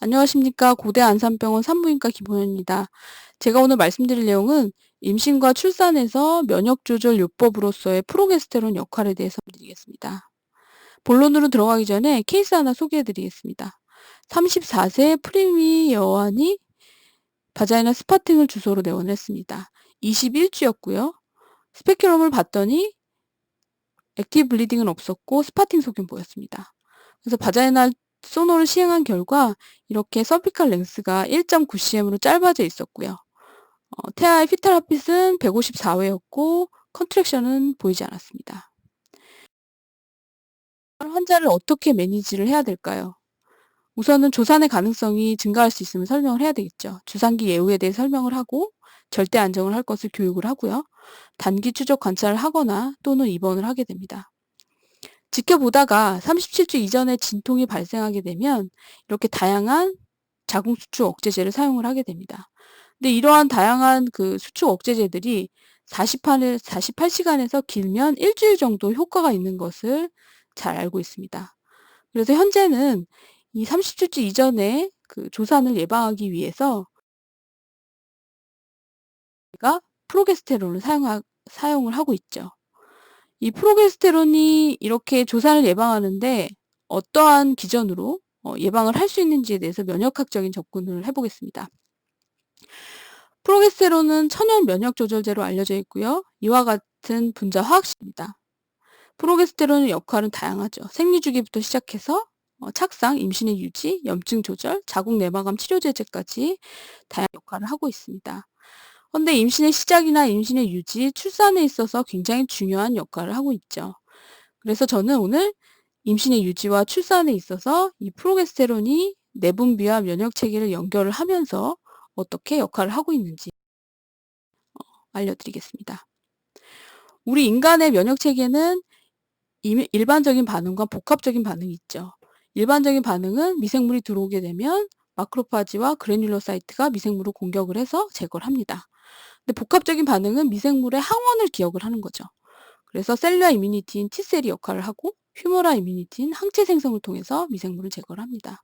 안녕하십니까. 고대 안산병원 산부인과 김호연입니다. 제가 오늘 말씀드릴 내용은 임신과 출산에서 면역 조절 요법으로서의 프로게스테론 역할에 대해서 드리겠습니다. 본론으로 들어가기 전에 케이스 하나 소개해 드리겠습니다. 34세 프리미 여환이 바자이나 스파팅을 주소로 내원을 했습니다. 21주였고요. 스페큘럼을 봤더니 액티브 블리딩은 없었고 스파팅 소견 보였습니다. 그래서 바자이날 소노를 시행한 결과 이렇게 서비칼 랭스가 1.9cm으로 짧아져 있었고요. 태아의 피탈 하핏은 154회였고 컨트랙션은 보이지 않았습니다. 환자를 어떻게 매니지를 해야 될까요? 우선은 조산의 가능성이 증가할 수 있으면 설명을 해야 되겠죠. 주산기 예후에 대해 설명을 하고 절대 안정을 할 것을 교육을 하고요. 단기 추적 관찰을 하거나 또는 입원을 하게 됩니다. 지켜보다가 37주 이전에 진통이 발생하게 되면 이렇게 다양한 자궁수축 억제제를 사용을 하게 됩니다. 근데 이러한 다양한 그 수축 억제제들이 48시간에서 길면 일주일 정도 효과가 있는 것을 잘 알고 있습니다. 그래서 현재는 이 37주 이전에 그 조산을 예방하기 위해서 우리가 프로게스테론을 사용을 하고 있죠. 이 프로게스테론이 이렇게 조산을 예방하는데 어떠한 기전으로 예방을 할 수 있는지에 대해서 면역학적인 접근을 해보겠습니다. 프로게스테론은 천연 면역 조절제로 알려져 있고요. 이와 같은 분자 화학식입니다. 프로게스테론의 역할은 다양하죠. 생리주기부터 시작해서 착상, 임신의 유지, 염증 조절, 자궁 내막암 치료제제까지 다양한 역할을 하고 있습니다. 그런데 임신의 시작이나 임신의 유지, 출산에 있어서 굉장히 중요한 역할을 하고 있죠. 그래서 저는 오늘 임신의 유지와 출산에 있어서 이 프로게스테론이 내분비와 면역 체계를 연결을 하면서 어떻게 역할을 하고 있는지 알려드리겠습니다. 우리 인간의 면역 체계는 일반적인 반응과 복합적인 반응이 있죠. 일반적인 반응은 미생물이 들어오게 되면 마크로파지와 그래뉼로사이트가 미생물을 공격을 해서 제거를 합니다. 근데 복합적인 반응은 미생물의 항원을 기억을 하는 거죠. 그래서 셀룰러 이뮤니티인 T셀이 역할을 하고 휴머럴 이뮤니티인 항체 생성을 통해서 미생물을 제거를 합니다.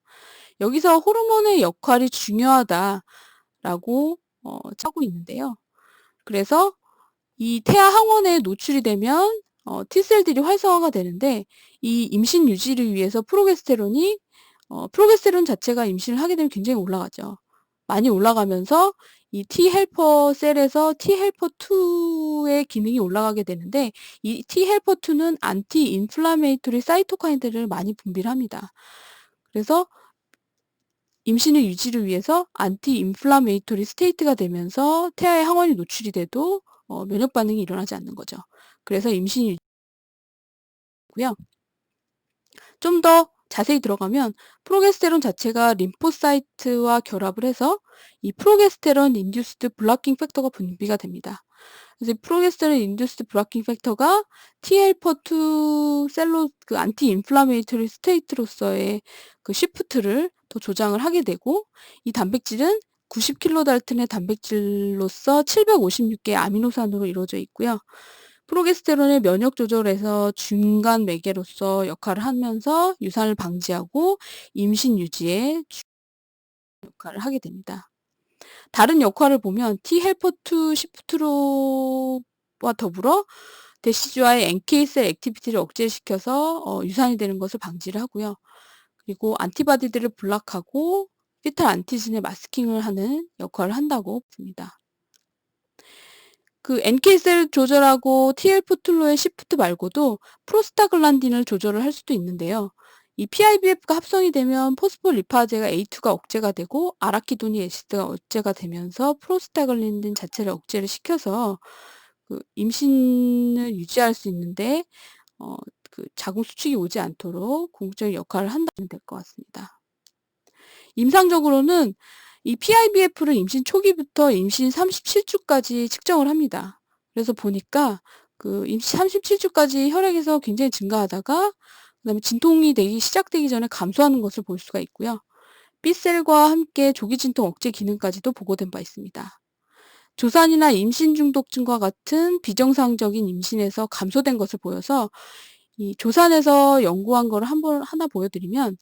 여기서 호르몬의 역할이 중요하다라고 하고 있는데요. 그래서 이 태아 항원에 노출이 되면 T셀들이 활성화가 되는데 이 임신 유지를 위해서 프로게스테론 자체가 임신을 하게 되면 굉장히 올라가죠. 많이 올라가면서 이 T 헬퍼 셀에서 T 헬퍼 2의 기능이 올라가게 되는데 이 T 헬퍼 2는 안티 인플라메이토리 사이토카인들을 많이 분비를 합니다. 그래서 임신의 유지를 위해서 안티 인플라메이토리 스테이트가 되면서 태아의 항원이 노출이 돼도 면역 반응이 일어나지 않는 거죠. 그래서 임신이 유지고요. 좀 더 자세히 들어가면 프로게스테론 자체가 림포사이트와 결합을 해서 이 프로게스테론 인듀스드 블러킹 팩터가 분비가 됩니다. 그래서 이 프로게스테론 인듀스드 블러킹 팩터가 T헬퍼2 셀로 그 안티 인플라메이토리 스테이트로서의 그 시프트를 더 조장을 하게 되고 이 단백질은 90kD의 단백질로서 756개의 아미노산으로 이루어져 있고요. 프로게스테론의 면역 조절에서 중간 매개로서 역할을 하면서 유산을 방지하고 임신 유지에 역할을 하게 됩니다. 다른 역할을 보면 T헬퍼2 시프트로와 더불어 대시주와의 NK셀 액티비티를 억제시켜서 유산이 되는 것을 방지를 하고요. 그리고 안티바디들을 블락하고 피탈 안티진의 마스킹을 하는 역할을 한다고 봅니다. 그 NK셀 조절하고 TL포툴로의 시프트 말고도 프로스타글란딘을 조절을 할 수도 있는데요. 이 PIBF가 합성이 되면 포스포리파제가 A2가 억제가 되고 아라키도니 애시드가 억제가 되면서 프로스타글란딘 자체를 억제를 시켜서 그 임신을 유지할 수 있는데 그 자궁 수축이 오지 않도록 궁극적인 역할을 한다면 될 것 같습니다. 임상적으로는 이 PIBF를 임신 초기부터 임신 37주까지 측정을 합니다. 그래서 보니까 그 임신 37주까지 혈액에서 굉장히 증가하다가 그다음에 진통이 시작되기 전에 감소하는 것을 볼 수가 있고요. B셀과 함께 조기 진통 억제 기능까지도 보고된 바 있습니다. 조산이나 임신 중독증과 같은 비정상적인 임신에서 감소된 것을 보여서 이 조산에서 연구한 거를 하나 보여드리면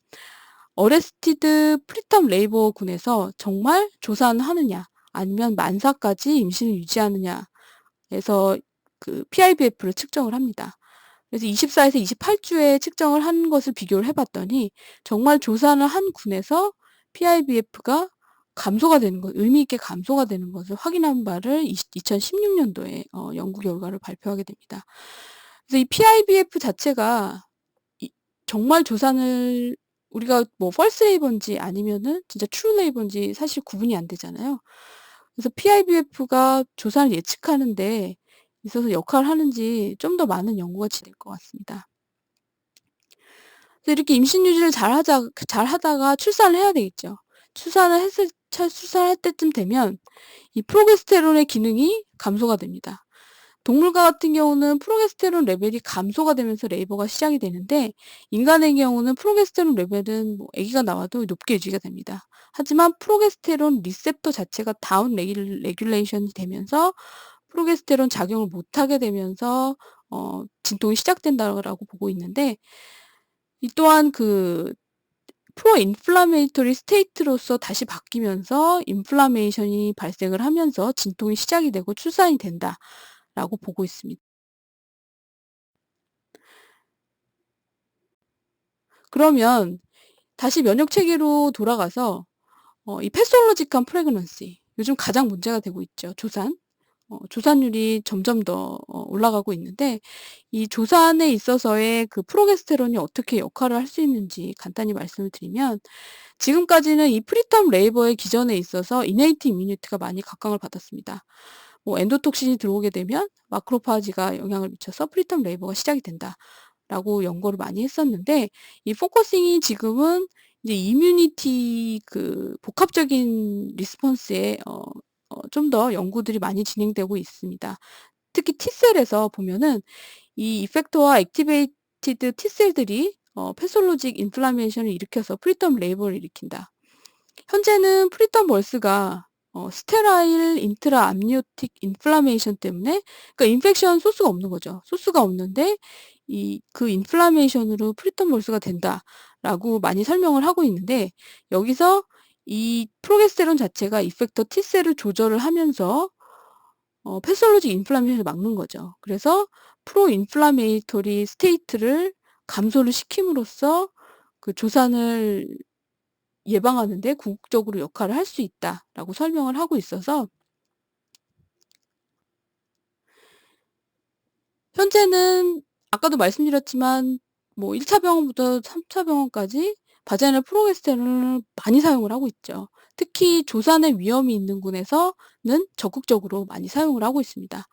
어레스티드 프리텀 레이버 군에서 정말 조사는 하느냐 아니면 만사까지 임신을 유지하느냐에서 그 PIVF를 측정을 합니다. 그래서 24에서 28주에 측정을 한 것을 비교를 해봤더니 정말 조사를 한 군에서 PIVF가 감소가 되는 것, 의미 있게 감소가 되는 것을 확인한 바를 2016년도에 연구 결과를 발표하게 됩니다. 그래서 이 PIVF 자체가 정말 조산을 우리가 뭐 펄스 레이버인지 아니면은 진짜 트루 레이버인지 사실 구분이 안 되잖아요. 그래서 PIVF가 조산을 예측하는 데 있어서 역할을 하는지 좀 더 많은 연구가 진행될 것 같습니다. 그래서 이렇게 임신 유지를 잘하다가 출산을 해야 되겠죠. 출산할 때쯤 되면 이 프로게스테론의 기능이 감소가 됩니다. 동물과 같은 경우는 프로게스테론 레벨이 감소가 되면서 레이버가 시작이 되는데 인간의 경우는 프로게스테론 레벨은 뭐 아기가 나와도 높게 유지가 됩니다. 하지만 프로게스테론 리셉터 자체가 다운 레귤레이션이 되면서 프로게스테론 작용을 못하게 되면서 진통이 시작된다라고 보고 있는데 이 또한 그 프로인플라메이토리 스테이트로서 다시 바뀌면서 인플라메이션이 발생을 하면서 진통이 시작이 되고 출산이 된다라고 보고 있습니다. 그러면 다시 면역 체계로 돌아가서 이 패솔로지컬 프레그넌시 요즘 가장 문제가 되고 있죠. 조산. 조산율이 점점 더 올라가고 있는데 이 조산에 있어서의 그 프로게스테론이 어떻게 역할을 할 수 있는지 간단히 말씀을 드리면 지금까지는 이 프리텀 레이버의 기전에 있어서 이네이트 이뮤니티가 많이 각광을 받았습니다. 뭐 엔도톡신이 들어오게 되면 마크로파지가 영향을 미쳐서 프리텀 레이버가 시작이 된다라고 연구를 많이 했었는데 이 포커싱이 지금은 이제 이뮤니티 그 복합적인 리스폰스에 좀 더 연구들이 많이 진행되고 있습니다. 특히 T셀에서 보면은 이 이펙터와 액티베이티드 T셀들이 패솔로직 인플라메이션을 일으켜서 프리텀 레이버를 일으킨다. 현재는 프리텀 벌스가 스테라일 인트라 암니오틱 인플라메이션 때문에 그러니까 인펙션 소스가 없는 거죠. 소스가 없는데 그 인플라메이션으로 프리텀 벌스가 된다라고 많이 설명을 하고 있는데 여기서 이 프로게스테론 자체가 이펙터 T셀을 조절을 하면서 패솔로직 인플라메이션을 막는 거죠. 그래서 프로 인플라메이토리 스테이트를 감소를 시킴으로써 그 조산을 예방하는 데 궁극적으로 역할을 할 수 있다라고 설명을 하고 있어서 현재는 아까도 말씀드렸지만 뭐 1차 병원부터 3차 병원까지 바자이널 프로게스테론을 많이 사용을 하고 있죠. 특히 조산의 위험이 있는 군에서는 적극적으로 많이 사용을 하고 있습니다.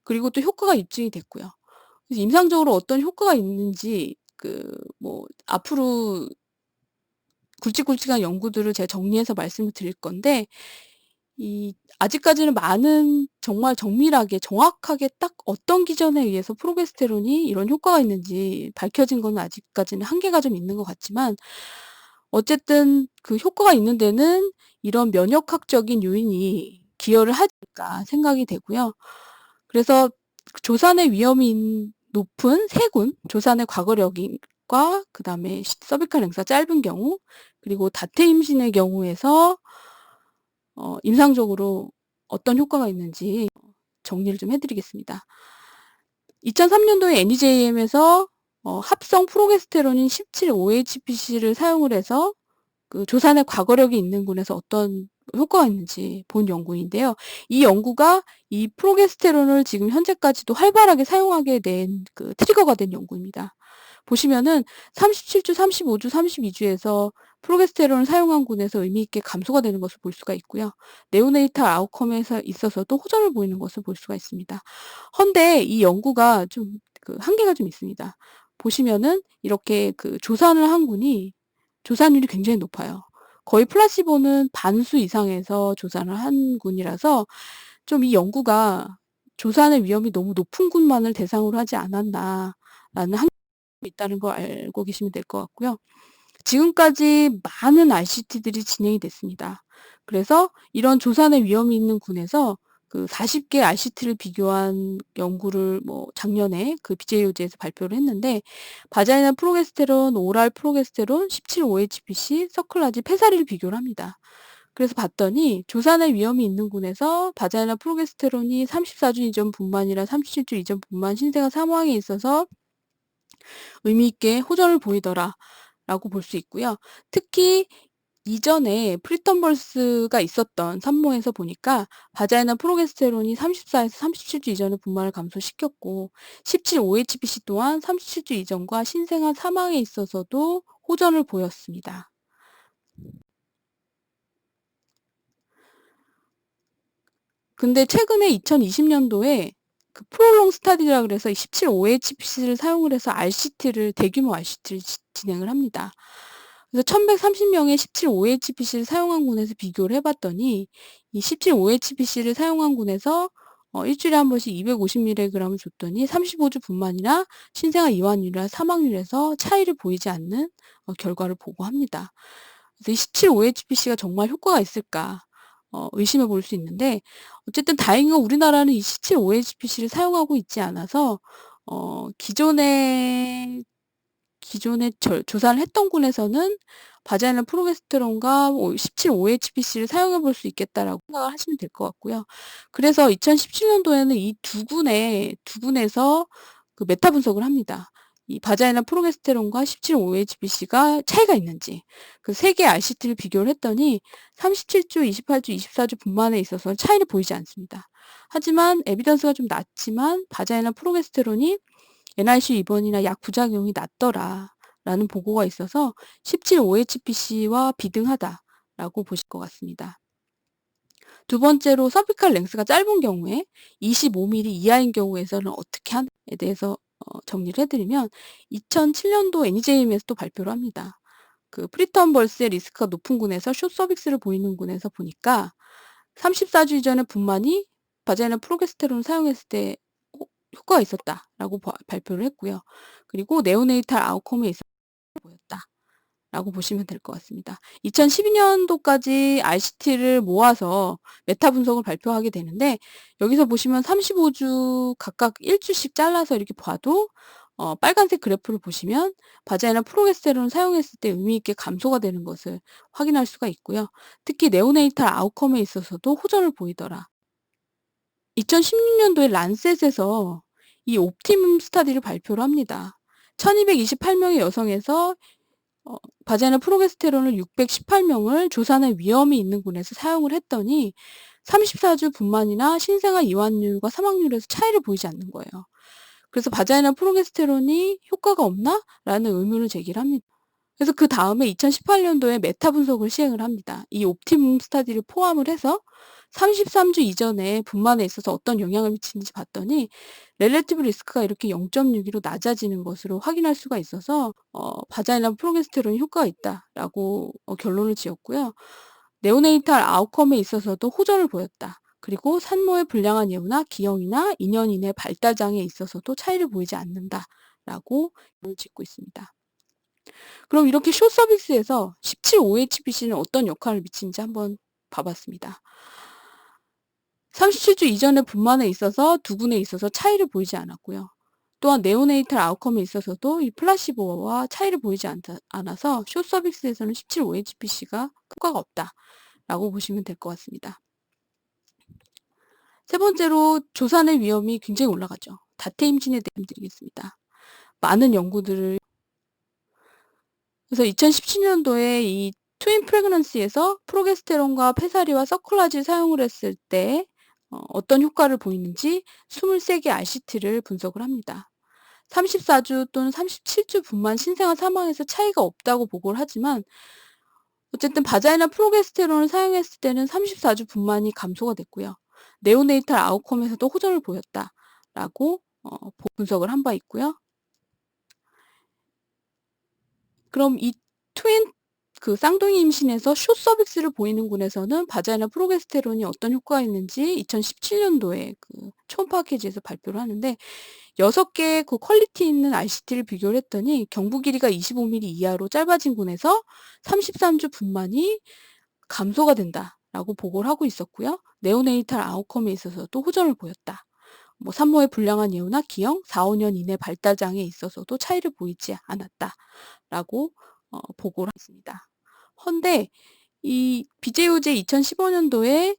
그리고 또 효과가 입증이 됐고요. 그래서 임상적으로 어떤 효과가 있는지 그 뭐 앞으로 굵직굵직한 연구들을 제가 정리해서 말씀을 드릴 건데 아직까지는 많은 정말 정밀하게 정확하게 딱 어떤 기전에 의해서 프로게스테론이 이런 효과가 있는지 밝혀진 건 아직까지는 한계가 좀 있는 것 같지만 어쨌든 그 효과가 있는 데는 이런 면역학적인 요인이 기여를 하지 않을까 생각이 되고요. 그래서 조산의 위험이 높은 3군, 조산의 과거력과 그다음에 서비칼 랭스가 짧은 경우, 그리고 다태 임신의 경우에서 임상적으로 어떤 효과가 있는지 정리를 좀 해드리겠습니다. 2003년도에 NEJM에서 합성 프로게스테론인 17-5-HPC를 사용을 해서 그 조산의 과거력이 있는 군에서 어떤 효과가 있는지 본 연구인데요. 이 연구가 이 프로게스테론을 지금 현재까지도 활발하게 사용하게 된 그 트리거가 된 연구입니다. 보시면은 37주, 35주, 32주에서 프로게스테론을 사용한 군에서 의미 있게 감소가 되는 것을 볼 수가 있고요. 네오네이탈 아웃컴에 있어서도 호전을 보이는 것을 볼 수가 있습니다. 헌데 이 연구가 좀 그 한계가 좀 있습니다. 보시면은 이렇게 그 조산을 한 군이 조산율이 굉장히 높아요. 거의 플라시보는 반수 이상에서 조산을 한 군이라서 좀 이 연구가 '조산의 위험이 너무 높은 군만을 대상으로 하지 않았나.'라는 한계가 있다는 걸 알고 계시면 될 것 같고요. 지금까지 많은 RCT들이 진행이 됐습니다. 그래서 이런 조산의 위험이 있는 군에서 그 40개 RCT를 비교한 연구를 작년에 그 BJOJ에서 발표를 했는데 바자이널 프로게스테론, 오랄 프로게스테론, 17-OHPC, 서클라지, 페사리를 비교를 합니다. 그래서 봤더니 조산의 위험이 있는 군에서 바자이널 프로게스테론이 34주 이전 분만이나 37주 이전 분만 신생아 사망에 있어서 의미 있게 호전을 보이더라라고 볼 수 있고요. 특히 이전에 프리턴벌스가 있었던 산모에서 보니까 바자이널 프로게스테론이 34에서 37주 이전의 분만을 감소시켰고 17-OHPC 또한 37주 이전과 신생아 사망에 있어서도 호전을 보였습니다. 근데 최근에 2020년도에 그 프롤롱 스타디라 그래서 17-OHPC를 사용을 해서 대규모 RCT를 진행을 합니다. 그래서 1130명의 17-OHPC를 사용한 군에서 비교를 해봤더니 이 17-OHPC를 사용한 군에서 일주일에 한 번씩 250mg을 줬더니 35주 분만이나 신생아 이완율이나 사망률에서 차이를 보이지 않는 결과를 보고합니다. 그래서 이 17-OHPC가 정말 효과가 있을까 의심해 볼 수 있는데 어쨌든 다행히 우리나라는 이 17-OHPC를 사용하고 있지 않아서 기존에 조사를 했던 군에서는 바자이널 프로게스테론과 17-OHPC를 사용해 볼 수 있겠다라고 생각을 하시면 될 것 같고요. 그래서 2017년도에는 이 두 군에서 그 메타 분석을 합니다. 이 바자이널 프로게스테론과 17-OHPC가 차이가 있는지 그 세 개의 RCT를 비교를 했더니 37주, 28주, 24주 분만에 있어서 차이를 보이지 않습니다. 하지만 에비던스가 좀 낮지만 바자이널 프로게스테론이 NICU 입원이나 약 부작용이 낮더라라는 보고가 있어서 17-OHPC와 비등하다라고 보실 것 같습니다. 두 번째로 서비칼 랭스가 짧은 경우에 25mm 이하인 경우에서는 어떻게 하느냐에 대해서 정리를 해드리면 2007년도 NEJM에서 또 발표를 합니다. 그 프리턴 벌스의 리스크가 높은 군에서 숏 서빅스를 보이는 군에서 보니까 34주 이전의 분만이 바자이널 프로게스테론을 사용했을 때 효과가 있었다라고 발표를 했고요. 그리고 네오네이탈 아웃컴에 있어서 보였다라고 보시면 될 것 같습니다. 2012년도까지 RCT를 모아서 메타 분석을 발표하게 되는데 여기서 보시면 35주 각각 1주씩 잘라서 이렇게 봐도 빨간색 그래프를 보시면 바자이널 프로게스테론을 사용했을 때 의미 있게 감소가 되는 것을 확인할 수가 있고요. 특히 네오네이탈 아웃컴에 있어서도 호전을 보이더라. 2016년도에 란셋에서 이 옵티멈 스타디를 발표를 합니다. 1228명의 여성에서 바자이널 프로게스테론을 618명을 조산의 위험이 있는 군에서 사용을 했더니 34주 분만이나 신생아 이완율과 사망률에서 차이를 보이지 않는 거예요. 그래서 바자이널 프로게스테론이 효과가 없나? 라는 의문을 제기를 합니다. 그래서 그 다음에 2018년도에 메타 분석을 시행을 합니다. 이 옵티멈 스타디를 포함을 해서 33주 이전에 분만에 있어서 어떤 영향을 미치는지 봤더니 렐레티브 리스크가 이렇게 0.62로 낮아지는 것으로 확인할 수가 있어서 바자이널 프로게스테론이 효과가 있다라고 결론을 지었고요. 네오네이탈 아웃컴에 있어서도 호전을 보였다. 그리고 산모의 불량한 예후나 기형이나 2년 이내 발달장애에 있어서도 차이를 보이지 않는다라고 결론을 짓고 있습니다. 그럼 이렇게 숏 서비스에서 17-OHPC는 어떤 역할을 미치는지 한번 봐봤습니다. 37주 이전의 분만에 있어서 두 군에 있어서 차이를 보이지 않았고요. 또한 네오네이탈 아웃컴에 있어서도 이 플라시보와 차이를 보이지 않아서 숏 서비스에서는 17-OHPC가 효과가 없다라고 보시면 될 것 같습니다. 세 번째로 조산의 위험이 굉장히 올라가죠. 다태 임신에 대해 말씀드리겠습니다. 많은 연구들을 그래서 2017년도에 이 트윈 프레그넌시에서 프로게스테론과 페사리와 서클라지 사용을 했을 때 어떤 효과를 보이는지 23개 RCT를 분석을 합니다. 34주 또는 37주 분만 신생아 사망에서 차이가 없다고 보고를 하지만 어쨌든 바자이널 프로게스테론을 사용했을 때는 34주 분만이 감소가 됐고요. 네오네이탈 아웃컴에서도 호전을 보였다라고 분석을 한 바 있고요. 그럼 이 트윈 쌍둥이 임신에서 숏 서빅스를 보이는 군에서는 바자이널 프로게스테론이 어떤 효과가 있는지 2017년도에 그 초음파 패키지에서 발표를 하는데 6개의 그 퀄리티 있는 RCT를 비교를 했더니 경부 길이가 25mm 이하로 짧아진 군에서 33주 분만이 감소가 된다 라고 보고를 하고 있었고요. 네오네이탈 아웃컴에 있어서도 호전을 보였다. 뭐 산모의 불량한 예후나 기형, 4-5년 이내 발달장애에 있어서도 차이를 보이지 않았다라고 보고를 했습니다. 헌데 이 BJOJ 2015년도에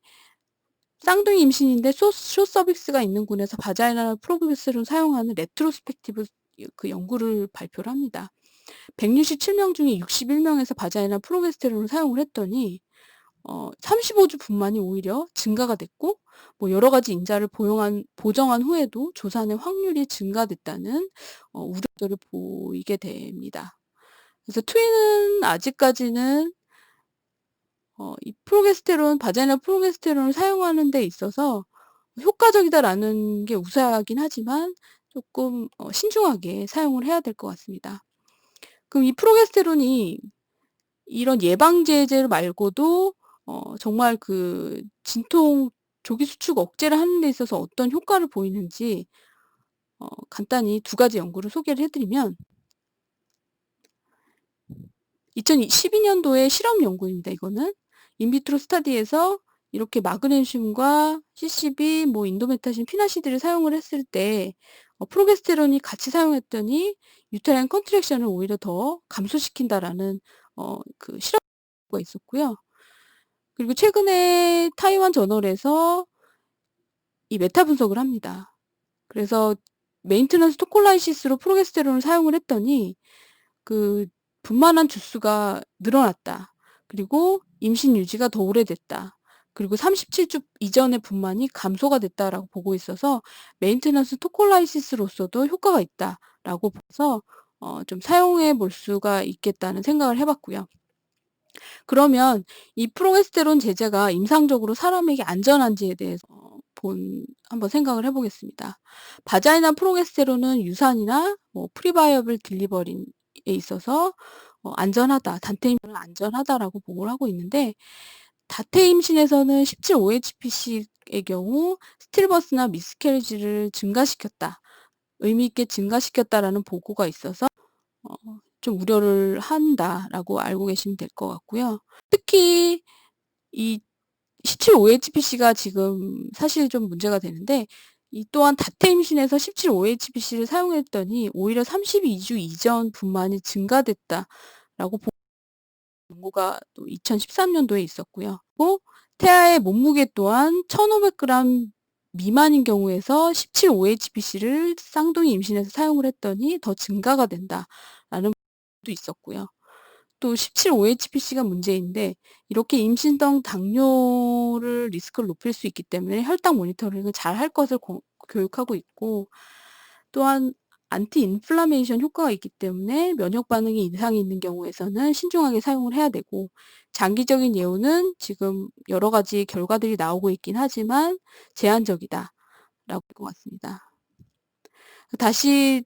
쌍둥이 임신인데 숏 서빅스가 있는 군에서 바자이널 프로게스테론을 사용하는 레트로스펙티브 그 연구를 발표를 합니다. 167명 중에 61명에서 바자이널 프로게스테론을 사용을 했더니 35주 분만이 오히려 증가가 됐고 뭐 여러 가지 인자를 보정한 후에도 조산의 확률이 증가됐다는 우려들을 보이게 됩니다. 그래서 트윈은 아직까지는 이 바자이널 프로게스테론을 사용하는 데 있어서 효과적이다라는 게 우세하긴 하지만 조금 신중하게 사용을 해야 될 것 같습니다. 그럼 이 프로게스테론이 이런 예방제제 말고도 정말 그 진통 조기 수축 억제를 하는 데 있어서 어떤 효과를 보이는지 간단히 두 가지 연구를 소개를 해 드리면 2012년도에 실험 연구입니다. 이거는 인비트로 스터디에서 이렇게 마그네슘과 CCB, 뭐 인도메타신, 피나시드를 사용을 했을 때 프로게스테론이 같이 사용했더니 유테라인 컨트랙션을 오히려 더 감소시킨다라는 그 실험가 있었고요. 그리고 최근에 타이완 저널에서 이 메타 분석을 합니다. 그래서 메인테넌스 토콜라이시스로 프로게스테론을 사용을 했더니 그 분만한 주수가 늘어났다. 그리고 임신 유지가 더 오래됐다. 그리고 37주 이전의 분만이 감소가 됐다라고 보고 있어서 메인테넌스 토콜라이시스로서도 효과가 있다라고 봐서 좀 사용해 볼 수가 있겠다는 생각을 해 봤고요. 그러면 이 프로게스테론 제제가 임상적으로 사람에게 안전한지에 대해서 한번 생각을 해 보겠습니다. 바자이널 프로게스테론은 유산이나 뭐 프리바이어블 딜리버리에 있어서 안전하다, 단태 임신은 안전하다라고 보고를 하고 있는데 다태 임신에서는 17-OHPC의 경우 스틸버스나 미스캐리지를 증가시켰다. 의미 있게 증가시켰다라는 보고가 있어서 좀 우려를 한다라고 알고 계시면 될 것 같고요. 특히 이 17-OHPC가 지금 사실 좀 문제가 되는데 이 또한 다태 임신에서 17-OHPC를 사용했더니 오히려 32주 이전 분만이 증가됐다라고 연구가 또 2013년도에 있었고요. 또 태아의 몸무게 또한 1,500g 미만인 경우에서 17-OHPC를 쌍둥이 임신에서 사용을 했더니 더 증가가 된다라는 도 있었고요. 또 17-OHPC가 문제인데 이렇게 임신성 당뇨를 리스크를 높일 수 있기 때문에 혈당 모니터링을 잘 할 것을 교육하고 있고 또한 안티 인플라메이션 효과가 있기 때문에 면역 반응이 이상이 있는 경우에서는 신중하게 사용을 해야 되고 장기적인 예후는 지금 여러 가지 결과들이 나오고 있긴 하지만 제한적이다라고 할 것 같습니다. 다시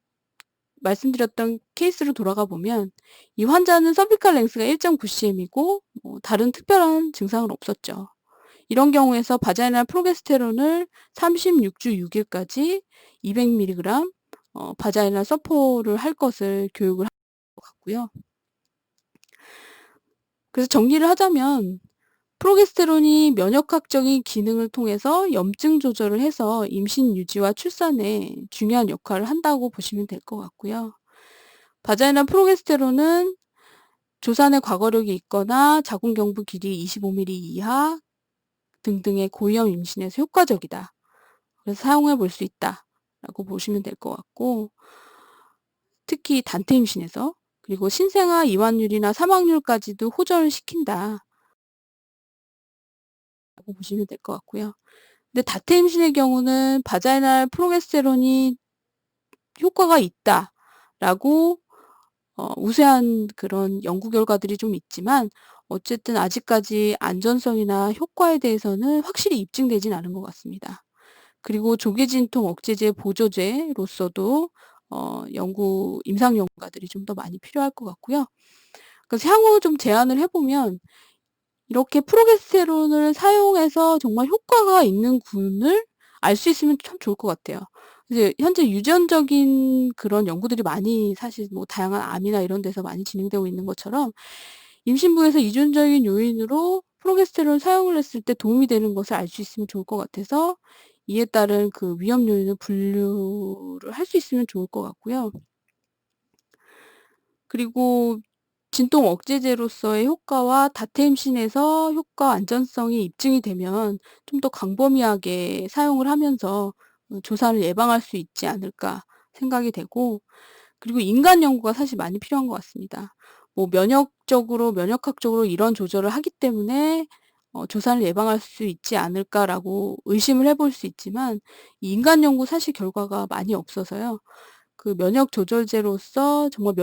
말씀드렸던 케이스로 돌아가 보면 이 환자는 서비칼 랭스가 1.9cm이고 다른 특별한 증상은 없었죠. 이런 경우에서 바자이널 프로게스테론을 36주 6일까지 200mg 바자이널 서포를 할 것을 교육을 한 것 같고요. 그래서 정리를 하자면 프로게스테론이 면역학적인 기능을 통해서 염증 조절을 해서 임신 유지와 출산에 중요한 역할을 한다고 보시면 될 것 같고요. 바자이널 프로게스테론은 조산의 과거력이 있거나 자궁경부 길이 25mm 이하 등등의 고위험 임신에서 효과적이다. 그래서 사용해 볼 수 있다라고 보시면 될 것 같고 특히 단태 임신에서 그리고 신생아 이완율이나 사망률까지도 호전을 시킨다. 라고 보시면 될 것 같고요. 근데 다태 임신의 경우는 바자이널 프로게스테론이 효과가 있다라고 우세한 그런 연구 결과들이 좀 있지만 어쨌든 아직까지 안전성이나 효과에 대해서는 확실히 입증되진 않은 것 같습니다. 그리고 조기진통 억제제 보조제로서도 임상 연구가들이 좀 더 많이 필요할 것 같고요. 그래서 향후 좀 제안을 해 보면 이렇게 프로게스테론을 사용해서 정말 효과가 있는 군을 알 수 있으면 참 좋을 것 같아요. 이제 현재 유전적인 그런 연구들이 많이 사실 뭐 다양한 암이나 이런 데서 많이 진행되고 있는 것처럼 임신부에서 유전적인 요인으로 프로게스테론 사용을 했을 때 도움이 되는 것을 알 수 있으면 좋을 것 같아서 이에 따른 그 위험 요인을 분류를 할 수 있으면 좋을 것 같고요. 그리고 진통 억제제로서의 효과와 다트 임신에서 효과 안전성이 입증이 되면 좀 더 광범위하게 사용을 하면서 조산을 예방할 수 있지 않을까 생각이 되고, 그리고 인간 연구가 사실 많이 필요한 것 같습니다. 뭐 면역학적으로 이런 조절을 하기 때문에 '조산을 예방할 수 있지 않을까.'라고 의심을 해볼 수 있지만, 이 인간 연구 사실 결과가 많이 없어서요. 그 면역 조절제로서 정말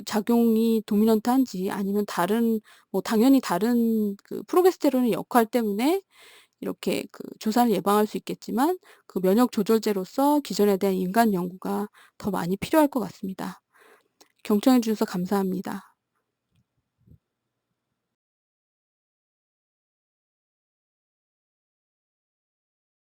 작용이 도미넌트한지, 아니면 다른 뭐 당연히 다른 그 프로게스테론의 역할 때문에 이렇게 그 조산을 예방할 수 있겠지만, 그 면역 조절제로서 기전에 대한 인간 연구가 더 많이 필요할 것 같습니다. 경청해 주셔서 감사합니다.